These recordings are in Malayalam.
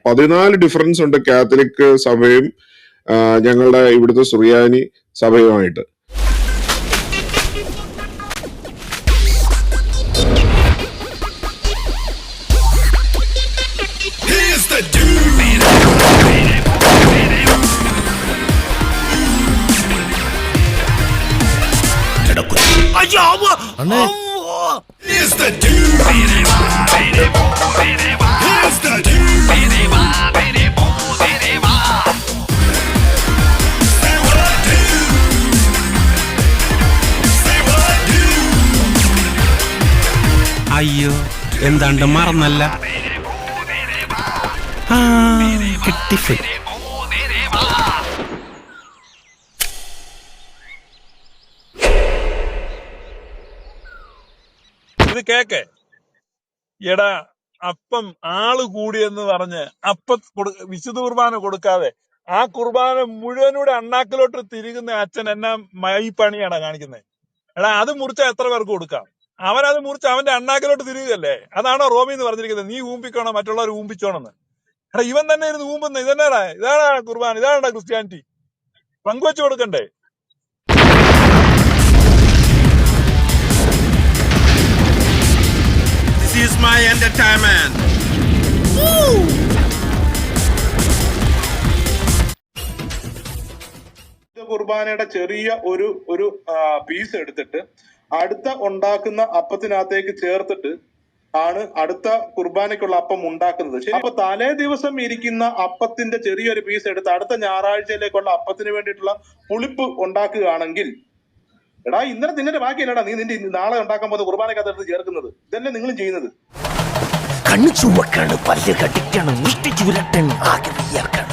14 ഡിഫറൻസ് ഉണ്ട് കാത്തലിക് സഭയും ഞങ്ങളുടെ ഇവിടുത്തെ സുറിയാനി സഭയുമായിട്ട്. അയ്യോ, എന്താണ്ട് മറന്നല്ല. കിട്ടിപ്പോയി. ഇത് കേക്ക് എടാ, അപ്പം ആള് കൂടിയെന്ന് പറഞ്ഞ് വിശുദ്ധ കുർബാന കൊടുക്കാതെ ആ കുർബാന മുഴുവനൂടെ അണ്ണാക്കിലോട്ട് തിരികുന്ന അച്ഛൻ എന്നാ മൈപ്പണിയാണ് കാണിക്കുന്നത്. എടാ, അത് മുറിച്ച എത്ര പേർക്ക് കൊടുക്കാം? അവനത് മുറിച്ച് അവന്റെ അണ്ണാക്കിലോട്ട് തിരികല്ലേ. അതാണോ റോമിന്ന് പറഞ്ഞിരിക്കുന്നത്? നീ ഊമ്പിക്കോണം, മറ്റുള്ളവർ ഊമ്പിച്ചോണെന്ന്. എടാ, ഇവൻ തന്നെ ഇരുന്ന് ഊമ്പുന്ന ഇതന്നെടാ. ഇതാടാ കുർബാന, ഇതാണ്ടാ ക്രിസ്ത്യാനിറ്റി. പങ്കുവെച്ചു കൊടുക്കണ്ടേ? This is my entertainment. കുർബാനയുടെ ചെറിയ ഒരു പീസ് എടുത്തിട്ട് അടുത്ത ഉണ്ടാക്കുന്ന അപ്പത്തിനകത്തേക്ക് ചേർത്തിട്ട് ആണ് അടുത്ത കുർബാനയ്ക്കുള്ള അപ്പം ഉണ്ടാക്കുന്നത്. ശരി, അപ്പൊ തലേ ദിവസം ഇരിക്കുന്ന അപ്പത്തിന്റെ ചെറിയൊരു പീസ് എടുത്ത് അടുത്ത ഞായറാഴ്ചയിലേക്കുള്ള അപ്പത്തിന് വേണ്ടിയിട്ടുള്ള പുളിപ്പ് ഉണ്ടാക്കുകയാണെങ്കിൽ, എടാ ഇന്നലെ നിന്റെ ബാക്കിയല്ലടാ നീ നിന്റെ നാളെ ഉണ്ടാക്കാൻ പോകുന്ന കുർബാനക്കകത്ത് ചേർക്കുന്നത്. ഇതല്ലേ നിങ്ങളും ചെയ്യുന്നത്? കണ്ണു ചുവക്കാണ്, പല്ല് കടിക്കണം, മുഷ്ടി ചുരട്ടൻ, ആകെ വിയർക്കണം,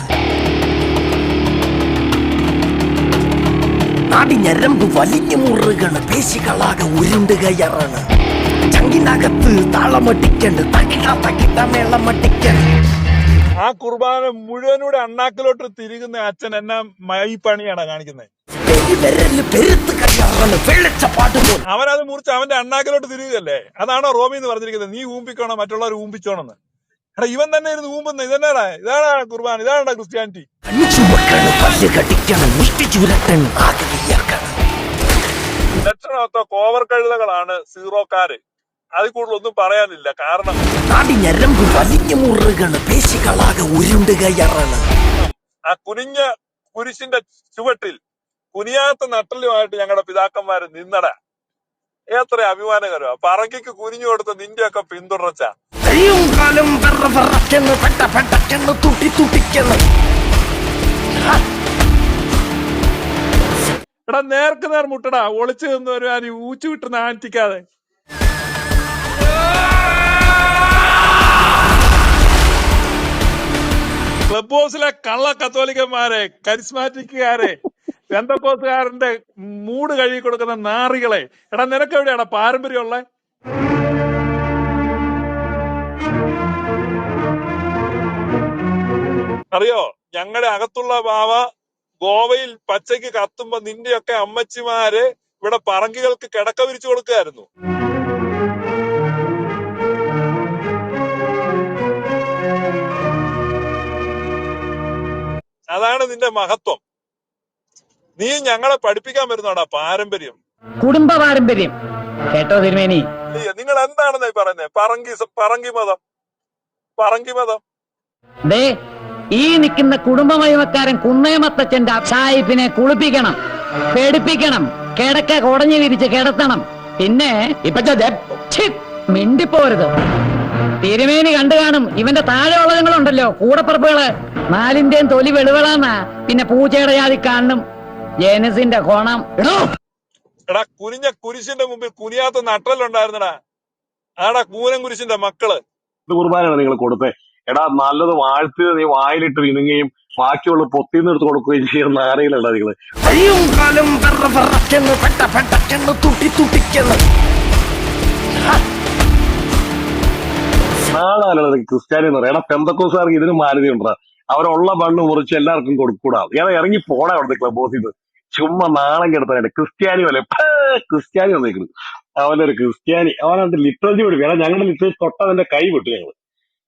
നാടി ഞരമ്പ് വലിഞ്ഞു മുറുകണ്, പേശികളാകെ ഉരുണ്ട് കയറാണ്, ചങ്കിനകത്ത് താളമട്ടിക്കണ്ട്, തകിട്ട മേളമട്ടിക്കണ്. ആ കുർബാന മുഴുവനൂടെ അണ്ണാക്കിലോട്ട് തിരികുന്ന അച്ഛൻ എന്നാ മൈപ്പണിയാണ് കാണിക്കുന്നത്. അവനത് മുറിച്ച് അവന്റെ അണ്ണാക്കിലോട്ട് തിരികല്ലേ. അതാണോ റോമിന്ന് പറഞ്ഞിരിക്കുന്നത്? നീ ഊമ്പിക്കോണം, മറ്റുള്ളവർ ഊമ്പിച്ചോണെന്ന്. എടാ, ഇവൻ തന്നെ ഇരുന്ന് ഊമ്പുന്ന ഇതന്നെടാ. ഇതാടാ കുർബാന, ഇതാണ്ടാ ക്രിസ്ത്യാനിറ്റി. ലക്ഷണമൊത്ത കോവർ കഴുതകളാണ് സീറോക്കാര്. അതിൽ കൂടുതൽ ഒന്നും പറയാനില്ല. കാരണം ആ കുനിഞ്ഞ കുരിശിന്റെ ചുവട്ടിൽ കുനിയാത്ത നട്ടലുമായിട്ട് ഞങ്ങളുടെ പിതാക്കന്മാര് നിന്നട. എത്ര അഭിമാനകരമാണ്. പറങ്കിക്ക് കുനിഞ്ഞു കൊടുത്ത നിന്റെയൊക്കെ പിന്തുടർച്ച. എടാ, നേർക്ക് നേർ മുട്ടടാ. ഒളിച്ചു നിന്നവരും ആരും ഊച്ചു വിട്ടുന്ന ആൻറ്റിക്കാതെ. ക്ലബ് ഹൗസിലെ കള്ള കത്തോലിക്കന്മാരെ, കരിസ്മാറ്റിക്കുകാരെ, പെന്തക്കോസുകാരന്റെ മൂട് കഴുകി കൊടുക്കുന്ന നാറികളെ, എടാ നിനക്ക് എവിടെയാടാ പാരമ്പര്യമുള്ളേ? അറിയോ, ഞങ്ങളുടെ അകത്തുള്ള ബാവ ഗോവയിൽ പച്ചയ്ക്ക് കത്തുമ്പോ നിന്റെയൊക്കെ അമ്മച്ചിമാര് ഇവിടെ പറങ്കികൾക്ക് കിടക്ക വിരിച്ചു കൊടുക്കുകയായിരുന്നു. അതാണ് നിന്റെ മഹത്വം. നീ ഞങ്ങളെ പഠിപ്പിക്കാൻ വരുന്നോടാ പാരമ്പര്യം, കുടുംബ പാരമ്പര്യം. കേട്ടോ തിരുമേനി? നിങ്ങൾ എന്താണെന്ന് പറയുന്നത്? പറങ്കി മതം, പറങ്കി മതം. ദേ, ഈ നിൽക്കുന്ന കുടുംബമഹിമക്കാരൻ കുന്നയമത്തച്ഛന്റെ സായിപ്പിനെ കുളിപ്പിക്കണം, പേടിപ്പിക്കണം, കിടക്ക കുടഞ്ഞു വിരിച്ച് കിടത്തണം. പിന്നെ മിണ്ടിപ്പോരുത്. തിരുമേനി കണ്ടു കാണും, ഇവന്റെ താഴെ ഉള്ളതുങ്ങളുണ്ടല്ലോ കൂടപ്പറപ്പുകള്, നാലിന്റെയും തൊലി വെളുവളാന്നാ. പിന്നെ പൂച്ചയുടെ ജാതി കാണും ജേനസിന്റെ കോണം. എടാ, കുനിഞ്ഞ കുരിശിന്റെ മുമ്പിൽ കുനിയാത്ത നട്ടലുണ്ടായിരുന്നടാ. ആടാ കൂനം കുരിശിന്റെ മക്കള്. കുർബാനയാണ് നിങ്ങൾ കൊടുത്തേ. എടാ, നല്ലത് വാഴ്ത്തി നീ വായിലിട്ട് വിനുങ്ങുകയും ബാക്കിയുള്ള പൊത്തിന്ന് എടുത്ത് കൊടുക്കുകയും ചെയ്യുന്ന ആരെയിലല്ല നിങ്ങള്. നാളെ ക്രിസ്ത്യാനി എന്ന് പറയാം. എടാ, പെന്തക്കോസുകാർക്ക് ഇതിന് മാന്യതയുണ്ടാ. അവരുള്ള ബണ്ണ് മുറിച്ച് എല്ലാവർക്കും കൊടുക്കൂടാ. ഏതാ ഇറങ്ങി പോടാ അവിടുത്തെ ക്ലബ് ഹൗസിൽ നിന്ന്. ചുമ്മാ നാളം കെടുത്താൻ ക്രിസ്ത്യാനി പോലെ ക്രിസ്ത്യാനി വന്നേക്കുന്നു. അവനൊരു ക്രിസ്ത്യാനി, അവനവന്റെ ലിറ്ററേച്ചർ പഠിക്കും. ഞങ്ങളുടെ ലിറ്ററേച്ചർ തൊട്ടതിന്റെ കൈ വിട്ടു. ഞങ്ങള്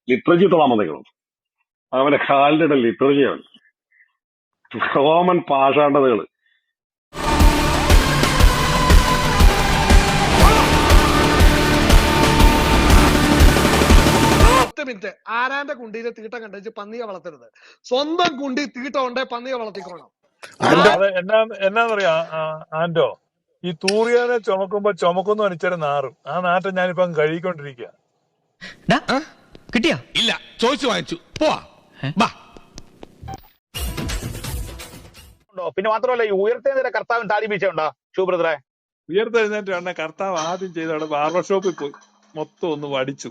ലിറ്ററേച്ചർ തൊടാൻ വന്നേക്കണം. അവന്റെ കാലിന്റെ ലിറ്റർജിയാണ് റോമൻ പാഷാണ്ടതകള്. 10 മിനിറ്റ് ആരാന്റെ കുണ്ടിയിലെ തീട്ടം കണ്ടു പന്നിയെ വളർത്തരുത്. സ്വന്തം കുണ്ടി തീട്ടം ഉണ്ടേ പന്നിയെ വളർത്തിക്കോണം. അത് എന്നാന്നറിയാ ആന്റോ, ഈ തൂറിയാനെ ചുമക്കുമ്പോ ചുമക്കുന്നു അനുസരിച്ച് നാറും. ആ നാട്ടം ഞാനിപ്പം കഴുകിക്കൊണ്ടിരിക്കുക. കിട്ടിയാ ഇല്ല, ചോദിച്ചു വാങ്ങിച്ചു പോവാ. പിന്നെ മാത്രമല്ല ഈ ഉയർത്തെഴുന്നേറ്റ കർത്താവിന് താടി വീഴ്ച ഉണ്ടോ ശുഭ്രദ്രെ? ഉയർത്തെഴുന്നേറ്റ് വേണ്ട കർത്താവ് ആദ്യം ചെയ്ത അവിടെ ബാർബർ ഷോപ്പിൽ പോയി മൊത്തം ഒന്ന് വടിച്ചു.